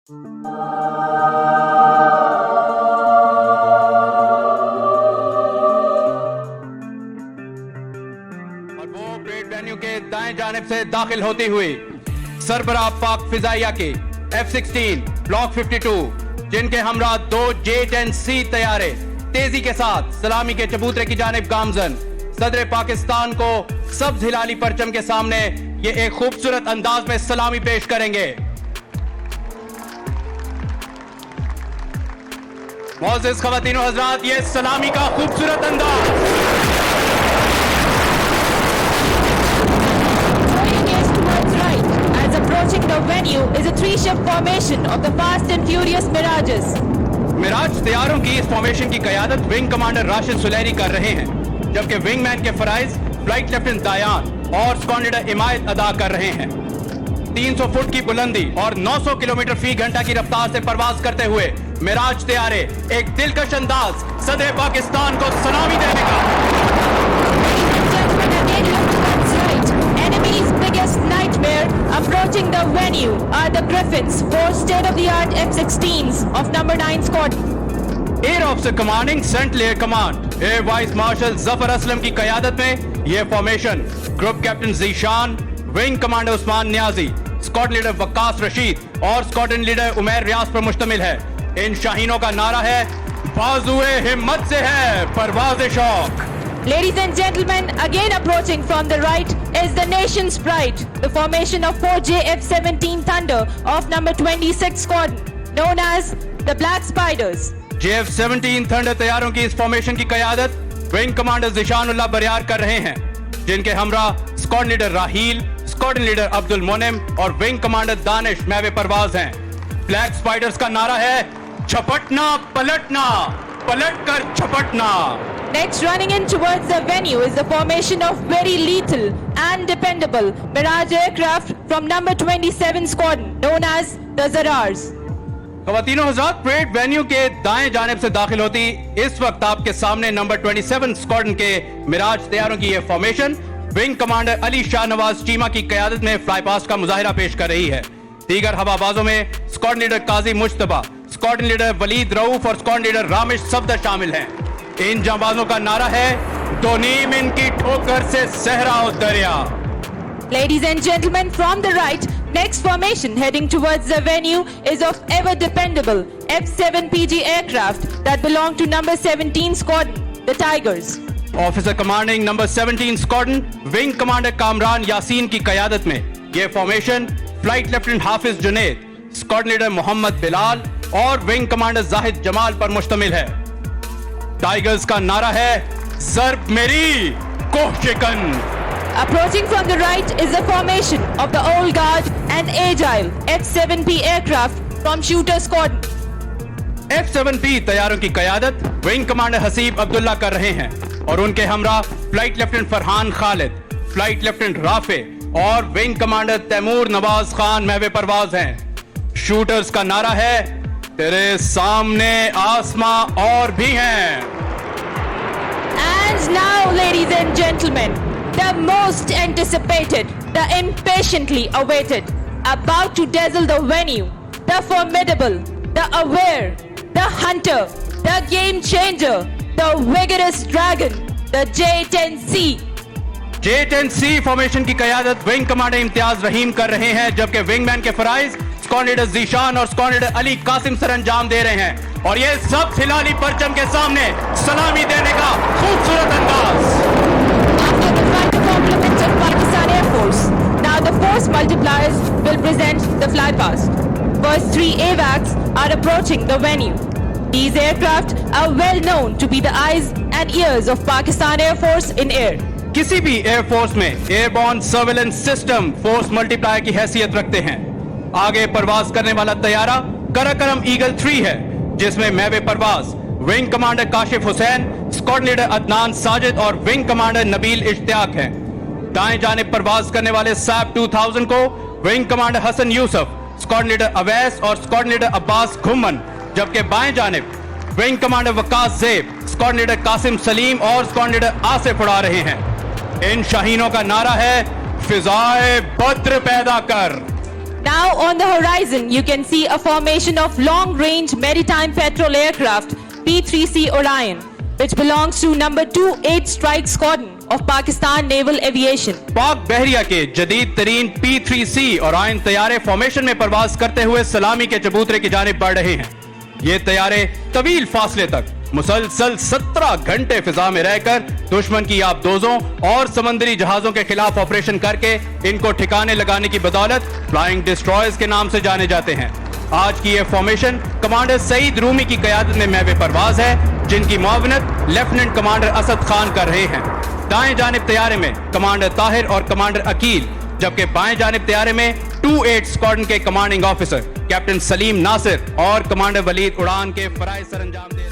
और वो parade venue के दाएं जानिब से दाखिल होती हुई सरबराह पाक फिजाइया के F-16 ब्लॉक 52 जिनके हमरा 2 J-10C तैयारे तेजी के साथ सलामी के चबूतरे की जानिब गामजन सदर पाकिस्तान को सब्ज हिलाली परचम के सामने ये एक खूबसूरत अंदाज में सलामी पेश करेंगे। मोअज़्ज़िज़ ख़वातीनो हज़रात, ये सलामी का खूबसूरत अंदाज approaching the venue is a three-ship formation of the Fast and Furious Mirages. Miraj तैयारों की इस फॉर्मेशन की क़यादत विंग कमांडर राशिद सुलैरी कर रहे हैं, जबकि विंगमैन के फराइज फ्लाइट लेफ्टिनेंट दायान और स्क्वाड लीडर इमायत अदा कर रहे हैं। 300 फुट की बुलंदी और 900 किलोमीटर फी घंटा की रफ्तार से परवाज करते हुए मिराज तैयारे एक दिलकश अंदाज सदर पाकिस्तान को सलामी देने का। Enemy's biggest nightmare approaching the venue are the Griffins, 4 state-of-the-art F-16s of number 9 Squadron. Air officer commanding central air command air vice marshal Zafar Aslam की क़यादत में यह formation group captain Zeeshan, wing commander Usman Niazi, squad leader Waqas Rashid और स्क्वाड्रन लीडर उमैर रियाज पर मुश्तमिल है। इन शाहीनों का नारा है, बाजुए हिम्मत से है परवाज़े शौक। Ladies and gentlemen, again approaching from the right is the nation's pride, the formation of 4 JF-17 Thunder of number 26 Squadron, known as the Black Spiders. JF-17 thunder तैयारों की इस फॉर्मेशन की क़यादत विंग कमांडर ज़िशानुल्लाह बरियार कर रहे हैं, जिनके हमरा स्क्वाड लीडर राहील, स्क्वाड्रन लीडर अब्दुल मोनेम और विंग कमांडर दानिश महवे परवाज हैं। ब्लैक स्पाइडर्स का नारा है, झपटना पलटना, पलट कर झपटना। Next, running in towards the venue is the formation of very lethal and dependable Mirage aircraft from number 27 Squadron, known as the Zarars. ख़वातीनो Hazrat, parade venue के दाएं जानिब से दाखिल होती इस वक्त आपके सामने नंबर 27 स्क्वाड्रन के मिराज तैयारों की यह formation wing commander Ali Shah Nawaz Cheema की क़यादत में फ्लाई पास्ट का मुजाहिरा पेश कर रही है। दीगर हवाबाजों में स्क्वाड्रन लीडर काजी मुश्तबा, स्क्वाड्रन लीडर वलीद रऊफ और स्क्वाड्रन लीडर रामिश सफदर शामिल हैं। इन जांबाजों का नारा है, दो नीम इनकी ठोकर से सहरा और दरिया। Ladies and gentlemen, from the right, next formation heading towards the venue is of ever dependable F-7PG aircraft that belong to number 17 Squadron, the Tigers. Officer commanding number 17 squadron wing commander Kamran Yasin की क़यादत में यह formation flight lieutenant हाफिज Junaid, squadron leader Mohammad Bilal और wing commander Zahid Jamal पर मुश्तमिल है। Tigers का नारा है, ज़र्ब मेरी कोह शिकन। Approaching from the right is the formation of the old guard and agile F-7P aircraft from Shooter Squadron. F-7P तैयारों की क़यादत विंग कमांडर हसीब अब्दुल्ला कर रहे हैं और उनके हमरा flight lieutenant Farhan Khalid, flight lieutenant Rafe और विंग कमांडर तैमूर नवाज खान महवे परवाज हैं। शूटर्स का नारा है, तेरे सामने आसमां और भी हैं। And now, ladies and gentlemen, the most anticipated, the impatiently awaited, about to dazzle the venue, the formidable, the aware, the hunter, the game changer, the vigorous dragon, the J-10C. J-10C formation की क़यादत wing commander Imtiaz रहीम कर रहे हैं, जबकि wingman के फराइज squad leader Zeeshan और squad leader Ali Qasim sir अंजाम दे रहे हैं और ये सब हिलाली परचम के सामने सलामी देने का खूबसूरत अंदाज। After the fighter compliments of Pakistan Air Force, now the force multipliers will present the flypast. First 3 AWACS are approaching the venue. These aircraft are well known to be the eyes and ears of Pakistan Air Force in air. किसी भी air force में airborne surveillance system force multiplier की हैसियत रखते हैं। आगे परवाज करने वाला तैयारा कराकरम ईगल 3 है, जिसमें महवे परवाज wing commander Kashif Hussain, squad leader Adnan Sajid और विंग कमांडर नबील इश्तियाक हैं। दाएं जानिब परवाज करने वाले सैप 2000 को wing commander Hasan Yousuf, squad leader Awais और स्क्वाड लीडर अब्बास घुम्मन, जबकि बाएं जानिब wing commander Waqas Zeb, squad leader Qasim Saleem और स्क्वाड लीडर आसिफ उड़ा रहे हैं। इन शाहीनों का नारा है, फिजाए बद्र पैदा कर। Now on the horizon, you can see a formation of long-range maritime patrol aircraft P-3C Orion, which belongs to number 28 Strike Squadron of Pakistan Naval Aviation. पाक बहरिया के जदीद तरीन P-3C ओरायन तैयारे फॉर्मेशन में परवाज करते हुए सलामी के चबूतरे की जानिब बढ़ रहे हैं। ये तैयारे तवील फासले तक मुसलसल 17 घंटे फिजा में रहकर दुश्मन की आबदोजों और समंदरी जहाजों के खिलाफ ऑपरेशन करके इनको ठिकाने लगाने की बदौलत फ्लाइंग डिस्ट्रॉयर्स के नाम से जाने जाते हैं। आज की यह फॉर्मेशन कमांडर सईद रूमी की क़यादत में महवे परवाज है, जिनकी मुआवनत लेफ्टिनेंट कमांडर असद खान कर रहे हैं। दाएं जानिब तैयारे में कमांडर ताहिर और कमांडर अकील, जबकि बाएं जानिब तैयारे में 28 स्क्वाड्रन के commanding officer captain Saleem Nasir और कमांडर वलीद उड़ान के फराइज सर अंजाम दे